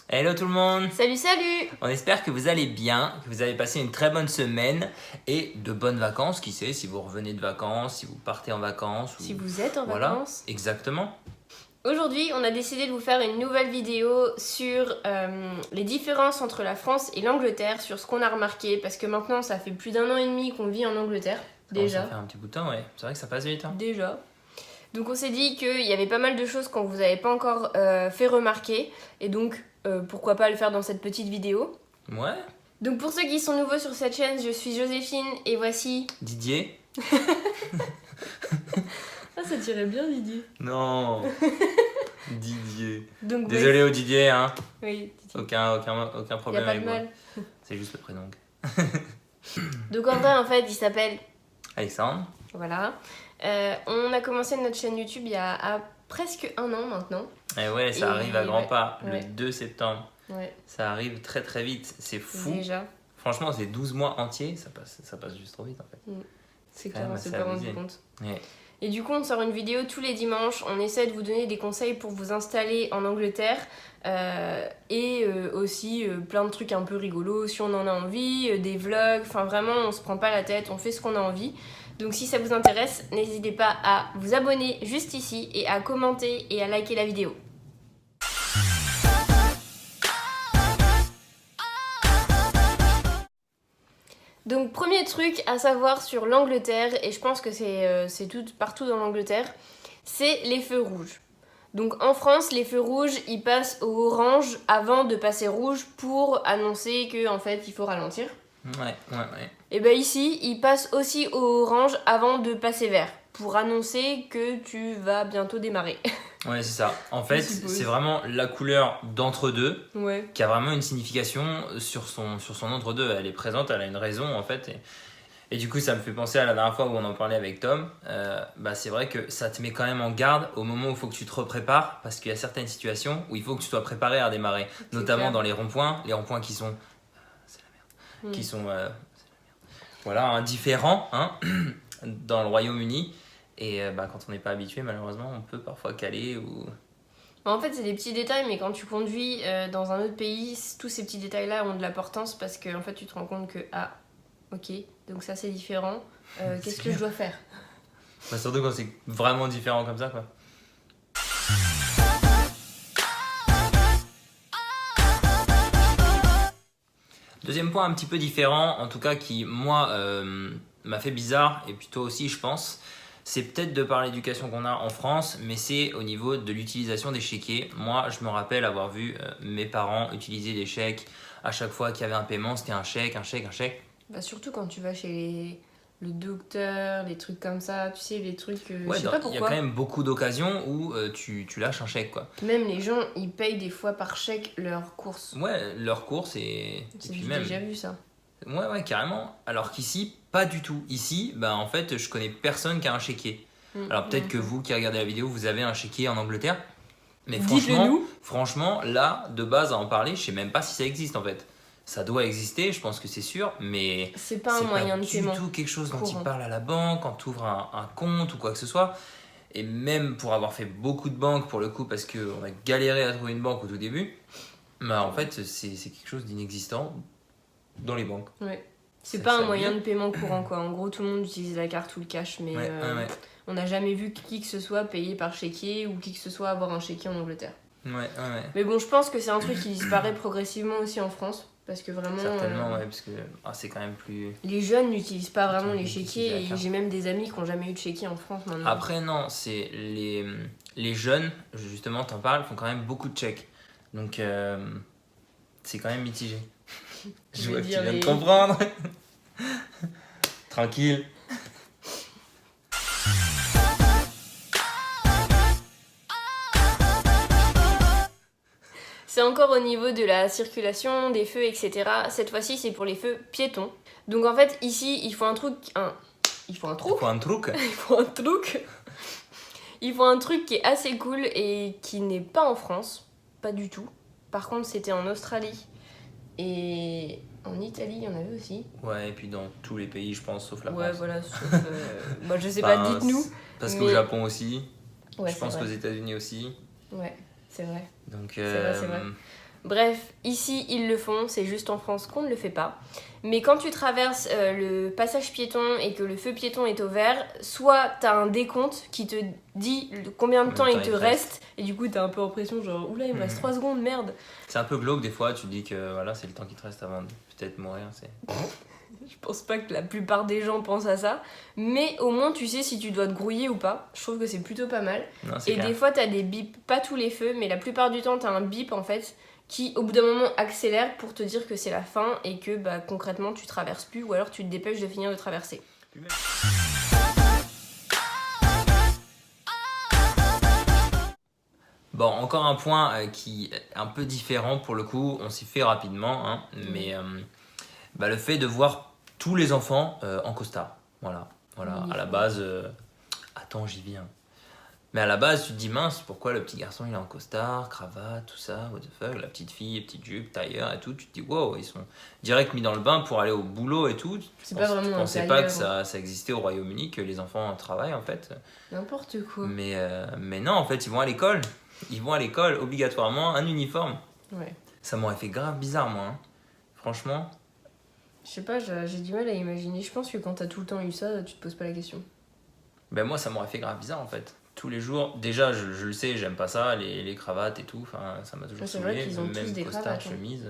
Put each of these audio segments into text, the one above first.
Hello tout le monde. Salut, salut. On espère que vous allez bien, que vous avez passé une très bonne semaine et de bonnes vacances, qui sait, si vous revenez de vacances, si vous partez en vacances. Si vous êtes en voilà, vacances. exactement. Aujourd'hui, on a décidé de vous faire une nouvelle vidéo sur les différences entre la France et l'Angleterre, sur ce qu'on a remarqué, parce que maintenant, ça fait plus d'1 an et demi qu'on vit en Angleterre, déjà. Ça fait un petit bout de temps, ouais. C'est vrai que ça passe vite. Hein. Déjà. Donc on s'est dit qu'il y avait pas mal de choses qu'on vous avait pas encore fait remarquer, et donc pourquoi pas le faire dans cette petite vidéo. Ouais. Donc pour ceux qui sont nouveaux sur cette chaîne, je suis Joséphine, et voici... Didier. Ah, ça tirait bien, Didier. Non. Didier. Donc, Désolé au Didier, hein. Oui, Didier. Aucun problème y a pas avec de moi. mal. C'est juste le prénom. Donc en vrai, en fait, il s'appelle... Alexandre. Voilà. On a commencé notre chaîne YouTube il y a presque 1 an maintenant. Et ouais, ça arrive à grands pas, ouais. le 2 septembre. Ouais. Ça arrive très très vite, c'est fou. Déjà. Franchement, c'est 12 mois entiers, ça passe juste trop vite en fait. C'est clair, on s'est pas rendu compte. Ouais. Et du coup, on sort une vidéo tous les dimanches. On essaie de vous donner des conseils pour vous installer en Angleterre. Et aussi plein de trucs un peu rigolos si on en a envie, des vlogs. Enfin, vraiment, on se prend pas la tête, on fait ce qu'on a envie. Donc si ça vous intéresse, n'hésitez pas à vous abonner juste ici et à commenter et à liker la vidéo. Donc premier truc à savoir sur l'Angleterre, et je pense que c'est tout partout dans l'Angleterre, c'est les feux rouges. Donc en France, les feux rouges, ils passent au orange avant de passer rouge pour annoncer qu'en fait, il faut ralentir. Ouais. Et bien ici, ils passent aussi au orange avant de passer vert, pour annoncer que tu vas bientôt démarrer. Ouais, c'est ça. En fait, c'est vraiment la couleur d'entre-deux qui a vraiment une signification sur son entre-deux. Elle est présente, elle a une raison en fait. Et du coup, ça me fait penser à la dernière fois où on en parlait avec Tom. C'est vrai que ça te met quand même en garde au moment où il faut que tu te reprépares, parce qu'il y a certaines situations où il faut que tu sois préparé à démarrer, notamment dans les ronds-points qui sont... c'est la merde. Qui sont... voilà, différents hein, dans le Royaume-Uni. Et quand on n'est pas habitué, malheureusement, on peut parfois caler ou... En fait, c'est des petits détails, mais quand tu conduis dans un autre pays, tous ces petits détails-là ont de l'importance parce que en fait, tu te rends compte que, ah, ok, donc ça c'est différent, qu'est-ce que je dois faire? Surtout quand c'est vraiment différent comme ça, quoi. Deuxième point un petit peu différent, en tout cas qui, moi, m'a fait bizarre, et puis toi aussi, je pense, c'est peut-être de par l'éducation qu'on a en France, mais c'est au niveau de l'utilisation des chéquiers. Moi, je me rappelle avoir vu mes parents utiliser des chèques. À chaque fois qu'il y avait un paiement, c'était un chèque. Bah surtout quand tu vas chez le docteur, les trucs comme ça, tu sais, les trucs... je sais pas pourquoi. Il y a quand même beaucoup d'occasions où tu lâches un chèque, quoi. Même les gens, ils payent des fois par chèque leurs courses. Ouais, leurs courses et puis même... J'ai déjà vu ça. Ouais, carrément. Alors qu'ici, pas du tout. Ici, en fait, je connais personne qui a un chéquier. Alors peut-être que vous qui regardez la vidéo, vous avez un chéquier en Angleterre. Mais franchement, là, de base à en parler, je sais même pas si ça existe en fait. Ça doit exister, je pense que c'est sûr, mais c'est pas un moyen de paiement. C'est pas du tout quelque chose dont ils parlent à la banque, quand tu ouvres un compte ou quoi que ce soit. Et même pour avoir fait beaucoup de banques pour le coup, parce qu'on a galéré à trouver une banque au tout début, en fait, c'est quelque chose d'inexistant dans les banques. Ouais. C'est pas un moyen de paiement courant, quoi. En gros, tout le monde utilise la carte ou le cash, mais on n'a jamais vu qui que ce soit payer par chéquier ou qui que ce soit avoir un chéquier en Angleterre. Mais bon, je pense que c'est un truc qui disparaît progressivement aussi en France. Parce que vraiment... Certainement, parce que c'est quand même plus... Les jeunes n'utilisent pas vraiment les chéquiers, et j'ai même des amis qui n'ont jamais eu de chéquier en France maintenant. Après, non, c'est les jeunes, justement, t'en parles, font quand même beaucoup de chèques. Donc, c'est quand même mitigé. Je vois que tu viens de comprendre. Tranquille. C'est encore au niveau de la circulation, des feux, etc. Cette fois-ci, c'est pour les feux piétons. Donc en fait, ici, il faut un truc qui est assez cool et qui n'est pas en France. Pas du tout. Par contre, c'était en Australie. Et en Italie, il y en avait aussi. Ouais, et puis dans tous les pays, je pense, sauf la France. Ouais, voilà, sauf... je sais pas, dites-nous. Parce qu'au Japon aussi. Ouais, je pense qu'aux États-Unis aussi. Ouais, c'est vrai. Donc, c'est vrai. Bref, ici ils le font, c'est juste en France qu'on ne le fait pas. Mais quand tu traverses le passage piéton et que le feu piéton est au vert, soit t'as un décompte qui te dit combien de temps il te reste, et du coup t'as un peu l'impression genre oula il me reste 3 secondes, merde. C'est un peu glauque des fois, tu te dis que voilà c'est le temps qui te reste avant de peut-être mourir. Je pense pas que la plupart des gens pensent à ça, mais au moins tu sais si tu dois te grouiller ou pas. Je trouve que c'est plutôt pas mal. Non, et clair. Des fois t'as des bips, pas tous les feux, mais la plupart du temps t'as un bip en fait qui au bout d'un moment accélère pour te dire que c'est la fin et que bah, concrètement tu traverses plus ou alors tu te dépêches de finir de traverser. Bon, encore un point qui est un peu différent pour le coup, on s'y fait rapidement, hein, mais le fait de voir tous les enfants en costard. Voilà. À la base, attends, j'y viens. Mais à la base, tu te dis mince, pourquoi le petit garçon il est en costard, cravate, tout ça, what the fuck, la petite fille, petite jupe, tailleur et tout. Tu te dis wow, ils sont direct mis dans le bain pour aller au boulot et tout. C'est pas vraiment. Je pensais pas que ça existait au Royaume-Uni, que les enfants travaillent en fait. N'importe quoi. Mais non, en fait, ils vont à l'école. Ils vont à l'école obligatoirement, un uniforme. Ouais. Ça m'aurait fait grave bizarre, moi. Hein. Franchement. Je sais pas, j'ai du mal à imaginer. Je pense que quand t'as tout le temps eu ça, tu te poses pas la question. Ben moi, ça m'aurait fait grave bizarre en fait. Tous les jours, déjà, je le sais, j'aime pas ça, les cravates et tout. Enfin, ça m'a toujours saoulé. C'est vrai qu'ils ont même tous des costard, cravates. Chemise.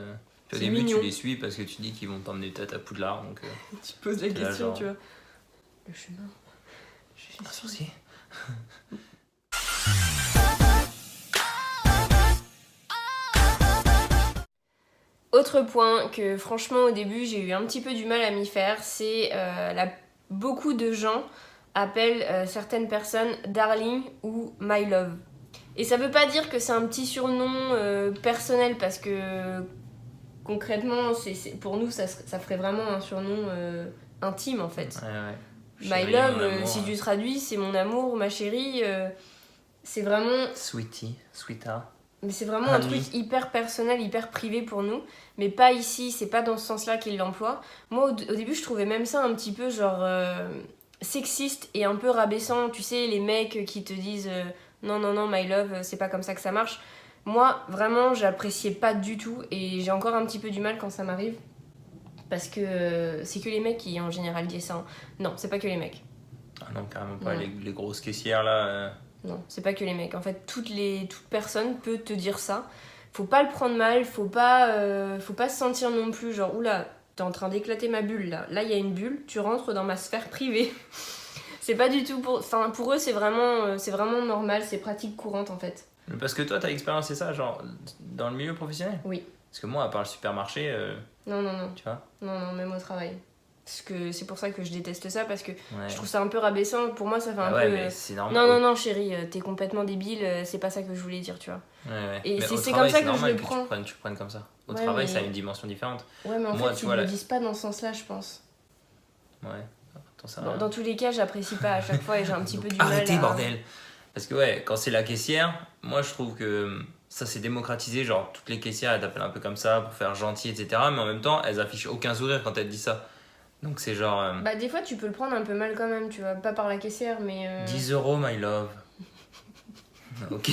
Au début, mignon. tu les suis parce que tu dis qu'ils vont t'emmener peut-être à Poudlard. Donc, tu poses la question, genre... tu vois. Le chemin. Un sorcier. Autre point que franchement au début j'ai eu un petit peu du mal à m'y faire, c'est beaucoup de gens appellent certaines personnes Darling ou My Love. Et ça veut pas dire que c'est un petit surnom personnel parce que concrètement pour nous ça ferait vraiment un surnom intime en fait. Ouais. My Love, si tu traduis, c'est mon amour, ma chérie, c'est vraiment... Sweetie, sweetheart. Mais c'est vraiment un truc hyper personnel, hyper privé pour nous. Mais pas ici, c'est pas dans ce sens-là qu'il l'emploie. Moi, au début, je trouvais même ça un petit peu genre sexiste et un peu rabaissant. Tu sais, les mecs qui te disent non, my love, c'est pas comme ça que ça marche. Moi, vraiment, j'appréciais pas du tout et j'ai encore un petit peu du mal quand ça m'arrive. Parce que c'est que les mecs qui en général disent ça. Hein. Non, c'est pas que les mecs. Ah non, carrément pas. Les grosses caissières là. Non, c'est pas que les mecs. En fait, toute personne peut te dire ça. Faut pas le prendre mal, faut pas se sentir non plus genre oula, t'es en train d'éclater ma bulle là. Là, il y a une bulle, tu rentres dans ma sphère privée. C'est pas du tout pour eux, c'est vraiment normal, c'est pratique courante en fait. Parce que toi, t'as expérimenté ça genre dans le milieu professionnel ? Oui. Parce que moi, à part le supermarché. Non. Tu vois ? Non, même au travail. Parce que c'est pour ça que je déteste ça, parce que je trouve ça un peu rabaissant. Pour moi, ça fait un peu... mais c'est normal. Non, chérie, t'es complètement débile, c'est pas ça que je voulais dire, tu vois. Ouais. Et mais c'est comme ça que je le prends. Tu le prennes comme ça. Au travail, ça a une dimension différente. Ouais, mais en fait, ils le disent pas dans ce sens-là, je pense. Ouais, attends ça. Dans tous les cas, j'apprécie pas à chaque fois et j'ai un petit peu du mal à... Arrêtez, bordel. Parce que quand c'est la caissière, moi, je trouve que ça s'est démocratisé. Genre, toutes les caissières, elles t'appellent un peu comme ça pour faire gentil, etc. Mais en même temps, elles affichent aucun sourire quand elles disent ça. Donc c'est genre... Bah des fois tu peux le prendre un peu mal quand même, tu vois, pas par la caissière mais... 10 €, my love. Ok.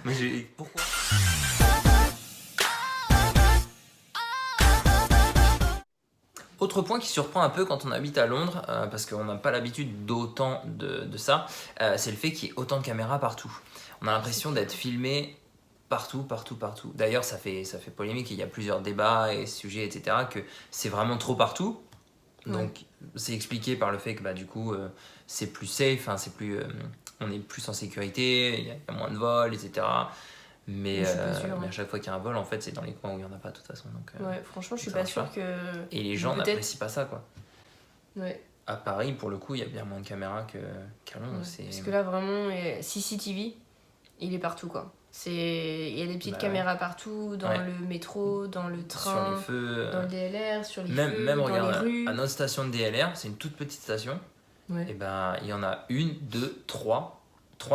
Mais pourquoi ? Autre point qui surprend un peu quand on habite à Londres, parce qu'on n'a pas l'habitude d'autant de ça, c'est le fait qu'il y ait autant de caméras partout. On a l'impression d'être filmé partout. D'ailleurs, ça fait polémique, il y a plusieurs débats et sujets, etc., que c'est vraiment trop partout. Donc, c'est expliqué par le fait que du coup, c'est plus safe, on est plus en sécurité, il y a moins de vols, etc. Mais à chaque fois qu'il y a un vol, en fait, c'est dans les coins où il n'y en a pas de toute façon. Donc, ouais, franchement, je suis pas sûre que... Et les gens n'apprécient pas ça, quoi. Ouais. À Paris, pour le coup, il y a bien moins de caméras qu'à Londres. Ouais. Parce que là, vraiment, CCTV, il est partout, quoi. Il y a des petites caméras partout, dans le métro, dans le train, sur les feux, dans le DLR, sur les même dans regarde, les rues. À notre station de DLR, c'est une toute petite station. Ouais. Et il y en a 1, 2, 3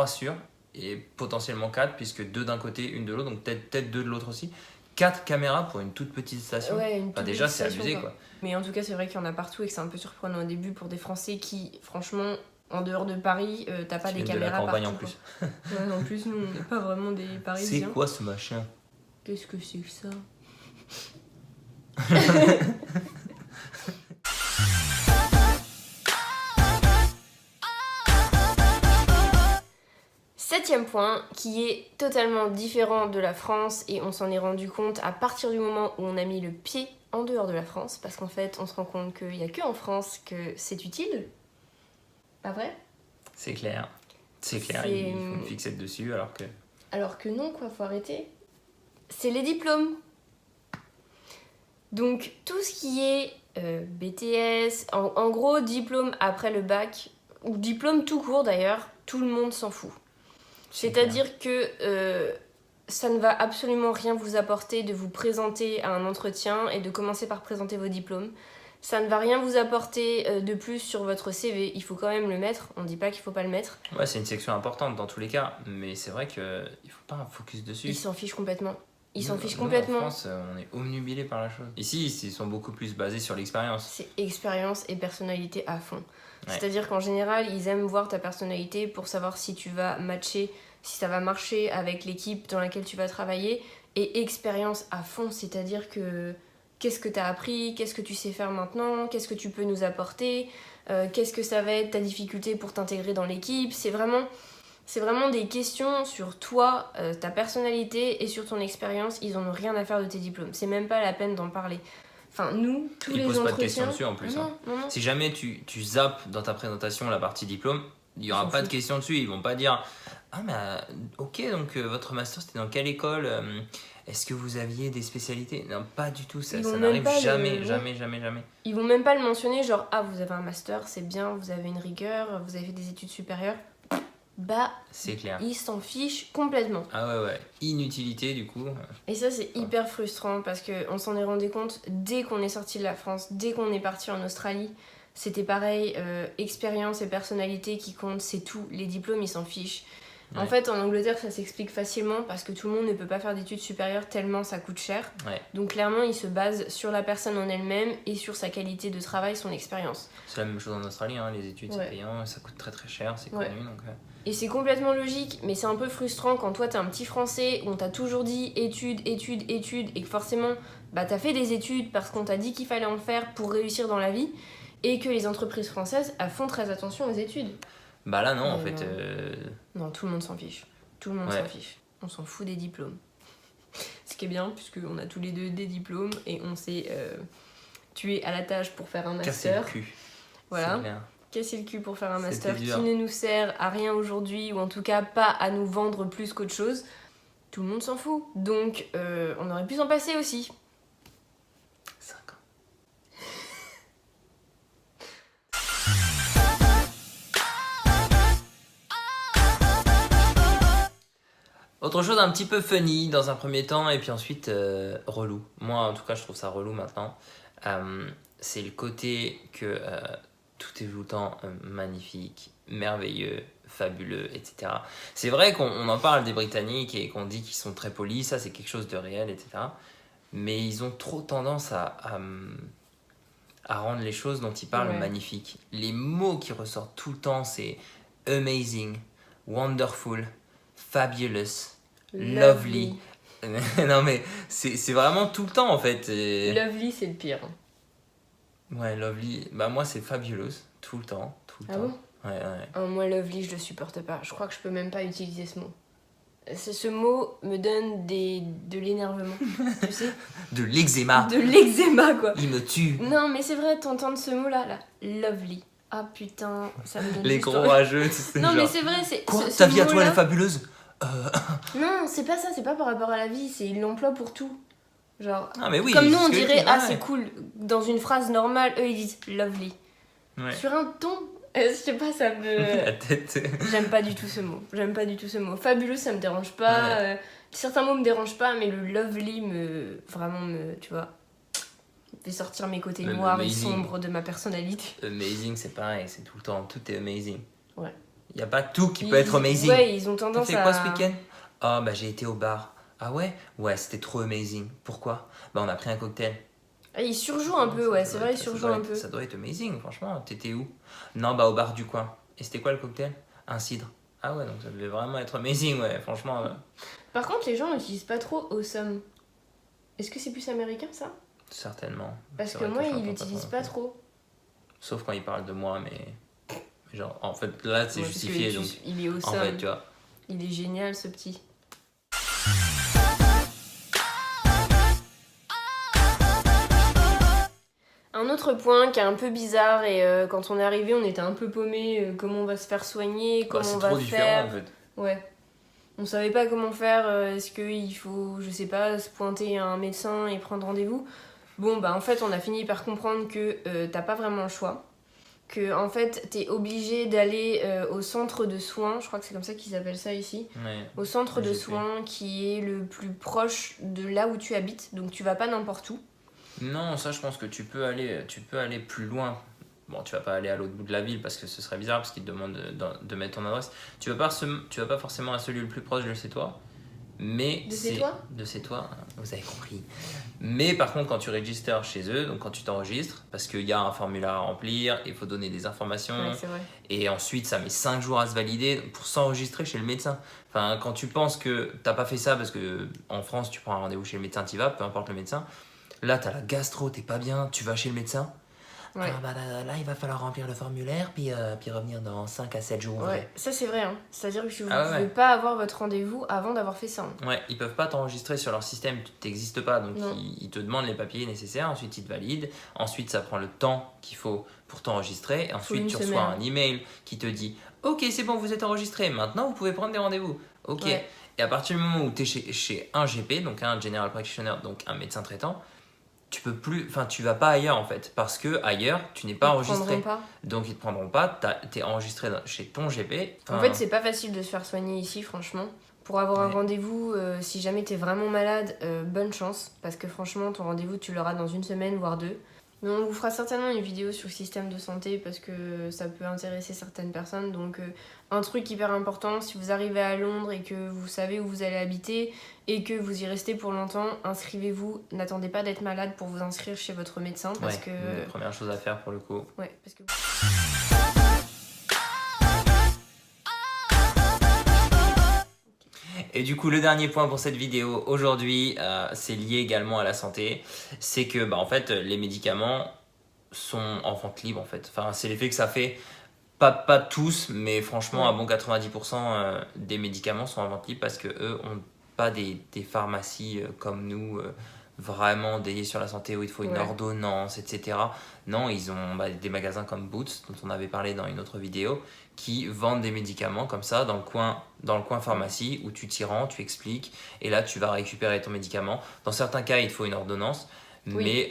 sûrs, et potentiellement 4, puisque 2 d'un côté, 1 de l'autre, donc peut-être 2 de l'autre aussi. 4 caméras pour une toute petite station. Ouais, une toute déjà, petite c'est station, abusé, quoi. Mais en tout cas, c'est vrai qu'il y en a partout et que c'est un peu surprenant au début pour des Français qui, franchement, en dehors de Paris, t'as pas des caméras de la campagne partout, en plus. Ouais, en plus, nous, on n'est pas vraiment des Parisiens. C'est quoi ce machin ? Qu'est-ce que c'est que ça? Septième point, qui est totalement différent de la France, et on s'en est rendu compte à partir du moment où on a mis le pied en dehors de la France, parce qu'en fait on se rend compte qu'il n'y a que en France que c'est utile. Pas vrai? C'est clair. C'est clair, il faut une fixette dessus alors que... Alors que non, quoi, faut arrêter. C'est les diplômes. Donc tout ce qui est BTS, en gros diplôme après le bac, ou diplôme tout court d'ailleurs, tout le monde s'en fout. C'est-à-dire que ça ne va absolument rien vous apporter de vous présenter à un entretien et de commencer par présenter vos diplômes. Ça ne va rien vous apporter de plus sur votre CV. Il faut quand même le mettre, on ne dit pas qu'il ne faut pas le mettre. Ouais, c'est une section importante dans tous les cas, mais c'est vrai qu'il ne faut pas un focus dessus. Ils s'en fichent complètement. En France, on est omnubilé par la chose. Ici, ils sont beaucoup plus basés sur l'expérience. C'est expérience et personnalité à fond. Ouais. C'est-à-dire qu'en général, ils aiment voir ta personnalité pour savoir si tu vas matcher, si ça va marcher avec l'équipe dans laquelle tu vas travailler. Et expérience à fond, c'est-à-dire que qu'est-ce que tu as appris, qu'est-ce que tu sais faire maintenant, qu'est-ce que tu peux nous apporter, qu'est-ce que ça va être ta difficulté pour t'intégrer dans l'équipe. C'est vraiment des questions sur toi, ta personnalité et sur ton expérience. Ils n'en ont rien à faire de tes diplômes. C'est même pas la peine d'en parler. Enfin, nous, tous les entretiens... Ils posent pas de questions dessus en plus. Non. Si jamais tu zappes dans ta présentation la partie diplôme, il n'y aura pas de questions dessus. Ils vont pas dire « Ah, mais ok, donc votre master, c'était dans quelle école est-ce que vous aviez des spécialités ?» Non, pas du tout. Ça n'arrive jamais. Ils vont même pas le mentionner, genre « Ah, vous avez un master, c'est bien, vous avez une rigueur, vous avez fait des études supérieures. » Bah, c'est clair. Ils s'en fichent complètement. Ah ouais. Inutilité du coup. Et ça, c'est hyper frustrant parce qu'on s'en est rendu compte dès qu'on est sorti de la France, dès qu'on est parti en Australie. C'était pareil, expérience et personnalité qui comptent, c'est tout. Les diplômes, ils s'en fichent. Ouais. En fait, en Angleterre, ça s'explique facilement parce que tout le monde ne peut pas faire d'études supérieures tellement ça coûte cher. Ouais. Donc clairement, ils se basent sur la personne en elle-même et sur sa qualité de travail, son expérience. C'est la même chose en Australie, hein. Les études c'est payant, ça coûte très très cher, c'est connu. Donc, Et c'est complètement logique, mais c'est un peu frustrant quand toi t'es un petit français, on t'a toujours dit études, et que forcément bah, t'as fait des études parce qu'on t'a dit qu'il fallait en faire pour réussir dans la vie, et que les entreprises françaises elles font très attention aux études. Bah là non, en fait... Non, tout le monde s'en fiche. Tout le monde s'en fiche. On s'en fout des diplômes. Ce qui est bien, puisqu'on a tous les deux des diplômes, et on s'est tué à la tâche pour faire un master. Casser le cul. Voilà. Casser le cul pour faire un master qui ne nous sert à rien aujourd'hui, ou en tout cas pas à nous vendre plus qu'autre chose. Tout le monde s'en fout. Donc on aurait pu s'en passer aussi. 5 ans. Autre chose un petit peu funny dans un premier temps et puis ensuite relou. Moi en tout cas je trouve ça relou maintenant. C'est le côté que tout est tout le temps magnifique, merveilleux, fabuleux, etc. C'est vrai qu'on en parle des Britanniques et qu'on dit qu'ils sont très polis, ça c'est quelque chose de réel, etc. Mais ils ont trop tendance à rendre les choses dont ils parlent magnifiques. Les mots qui ressortent tout le temps c'est amazing, wonderful, fabulous, lovely. Non mais c'est vraiment tout le temps en fait. Lovely c'est le pire. Ouais, lovely. Bah moi c'est fabulous tout le temps. Bon Ouais. Moi lovely je le supporte pas. Je crois que je peux même pas utiliser ce mot. Ce mot me donne de l'énervement, tu sais. De l'eczéma. De l'eczéma quoi. Il me tue. Non mais c'est vrai, t'entends ce mot là, lovely. Ah putain, ça me donne les gros rageux, tu sais. Non genre... mais c'est vrai, c'est... Quoi, ta vie à toi elle est fabuleuse Non, c'est pas ça, c'est pas par rapport à la vie, c'est ils l'emploient pour tout. Genre, mais oui, comme nous on dirait c'est cool, dans une phrase normale, eux ils disent lovely. Ouais. Sur un ton, je sais pas, ça me... La tête. J'aime pas du tout ce mot. Fabuleux ça me dérange pas, certains mots me dérangent pas, mais le lovely tu vois, fait sortir mes côtés noirs et sombres de ma personnalité. Amazing c'est pareil, c'est tout le temps, tout est amazing. Ouais. Y a pas tout qui peut être amazing. Ouais, ils ont tendance à... T'as fait quoi ce week-end ? Ah bah j'ai été au bar. Ah ouais ? Ouais, c'était trop amazing. Pourquoi ? Bah on a pris un cocktail. Ils surjouent un peu, ouais, c'est vrai, ils surjouent un peu. Ça doit être amazing, franchement. T'étais où ? Non, bah au bar du coin. Et c'était quoi le cocktail ? Un cidre. Ah ouais, donc ça devait vraiment être amazing, ouais, franchement. Par contre, les gens n'utilisent pas trop awesome. Est-ce que c'est plus américain ça? Certainement. Parce que moi, il l'utilise pas trop. Sauf quand il parle de moi, mais genre, en fait, là, c'est justifié. Donc, il est awesome. En fait, tu vois. Il est génial, ce petit. Un autre point qui est un peu bizarre, et quand on est arrivé, on était un peu paumé. Comment on va se faire soigner, comment on va faire. C'est trop différent, en fait. Ouais. On savait pas comment faire. Est-ce qu'il faut, je sais pas, se pointer à un médecin et prendre rendez-vous? Bon, bah en fait, on a fini par comprendre que t'as pas vraiment le choix. Que en fait, t'es obligé d'aller au centre de soins, je crois que c'est comme ça qu'ils appellent ça ici, au centre de soins qui est le plus proche de là où tu habites, donc tu vas pas n'importe où. Non, ça je pense que tu peux aller plus loin. Bon, tu vas pas aller à l'autre bout de la ville parce que ce serait bizarre parce qu'ils te demandent de mettre ton adresse. Tu vas pas forcément à celui le plus proche de chez toi. Mais de chez toi, vous avez compris. Mais par contre, quand tu registres chez eux, donc quand tu t'enregistres, parce qu'il y a un formulaire à remplir, il faut donner des informations, c'est vrai. Et ensuite ça met 5 jours à se valider pour s'enregistrer chez le médecin. Enfin, quand tu penses que t'as pas fait ça, parce que en France tu prends un rendez-vous chez le médecin, t'y vas, peu importe le médecin. Là t'as la gastro, t'es pas bien, tu vas chez le médecin. Ouais. Ah bah là, il va falloir remplir le formulaire, puis revenir dans 5 à 7 jours. Ouais, ça c'est vrai, hein. C'est-à-dire que vous ne pouvez pas avoir votre rendez-vous avant d'avoir fait ça. Hein. Ouais, ils peuvent pas t'enregistrer sur leur système, tu n'existes pas, donc ils te demandent les papiers nécessaires, ensuite ils te valident, ensuite ça prend le temps qu'il faut pour t'enregistrer, ensuite tu reçois un email qui te dit « Ok, c'est bon, vous êtes enregistré, maintenant vous pouvez prendre des rendez-vous. » Ok. Ouais. Et à partir du moment où tu es chez un GP, donc un General Practitioner, donc un médecin traitant, tu vas pas ailleurs en fait, parce que ailleurs tu n'es pas enregistré, donc ils te prendront pas, t'es enregistré chez ton GP. En fait c'est pas facile de se faire soigner ici franchement. Pour avoir un rendez-vous, si jamais t'es vraiment malade, bonne chance, parce que franchement ton rendez-vous tu l'auras dans 1 semaine voire 2. Mais on vous fera certainement une vidéo sur le système de santé parce que ça peut intéresser certaines personnes. Donc un truc hyper important, si vous arrivez à Londres et que vous savez où vous allez habiter et que vous y restez pour longtemps, inscrivez-vous. N'attendez pas d'être malade pour vous inscrire chez votre médecin parce que... C'est la première chose à faire pour le coup. Ouais, parce que... Et du coup, le dernier point pour cette vidéo aujourd'hui, c'est lié également à la santé. C'est que, en fait, les médicaments sont en vente libre, en fait. Enfin, c'est l'effet que ça fait. Pas tous, mais franchement, un bon 90% des médicaments sont en vente libre parce qu'eux n'ont pas des pharmacies comme nous, vraiment dédiées sur la santé où il faut une ordonnance, etc. Non, ils ont des magasins comme Boots, dont on avait parlé dans une autre vidéo, qui vendent des médicaments comme ça dans le coin pharmacie où tu t'y rends, tu expliques et là tu vas récupérer ton médicament. Dans certains cas, il te faut une ordonnance, mais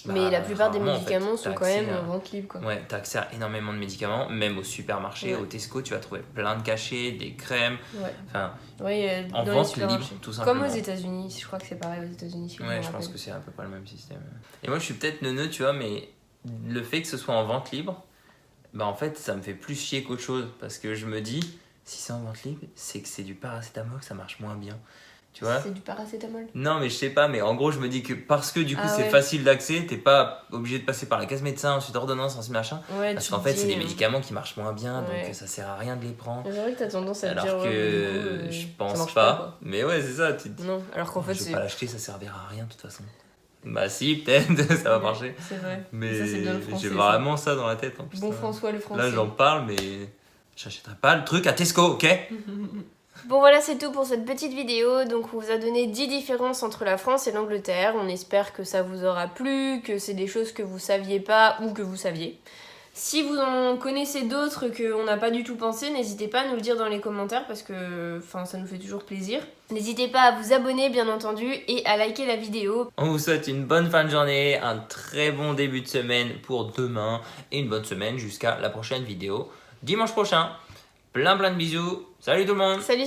la plupart des médicaments sont quand même en vente libre. Quoi. Ouais, tu as accès à énormément de médicaments, même au supermarché, au Tesco, tu vas trouver plein de cachets, des crèmes, en vente libre, tout simplement. Comme aux États-Unis, je crois que c'est pareil aux États-Unis. Si je pense que c'est à peu près le même système. Et moi, je suis peut-être neuneux, tu vois, mais le fait que ce soit en vente libre, en fait, ça me fait plus chier qu'autre chose, parce que je me dis, si c'est en vente libre, c'est que c'est du paracétamol, ça marche moins bien. Tu vois ? C'est du paracétamol ? Non, mais je sais pas, mais en gros, je me dis que parce que du coup, c'est facile d'accès, t'es pas obligé de passer par la case médecin, ensuite ordonnance, ensuite machin. Ouais, parce qu'en fait, c'est des médicaments qui marchent moins bien, donc ça sert à rien de les prendre. C'est vrai que t'as tendance à alors dire. Alors que je pense pas. Mais ouais, c'est ça. Non, alors qu'en fait, je vais pas l'acheter, ça servira à rien de toute façon. Bah si, peut-être, ça va marcher. C'est vrai. Mais ça, c'est bien le français, j'ai vraiment ça dans la tête. En plus, bon François, le français. Là, j'en parle, mais j'achèterai pas le truc à Tesco, ok ? Bon voilà, c'est tout pour cette petite vidéo. Donc on vous a donné 10 différences entre la France et l'Angleterre. On espère que ça vous aura plu, que c'est des choses que vous saviez pas ou que vous saviez. Si vous en connaissez d'autres qu'on n'a pas du tout pensé, n'hésitez pas à nous le dire dans les commentaires parce que ça nous fait toujours plaisir. N'hésitez pas à vous abonner bien entendu et à liker la vidéo. On vous souhaite une bonne fin de journée, un très bon début de semaine pour demain et une bonne semaine jusqu'à la prochaine vidéo dimanche prochain. Plein de bisous. Salut tout le monde. Salut.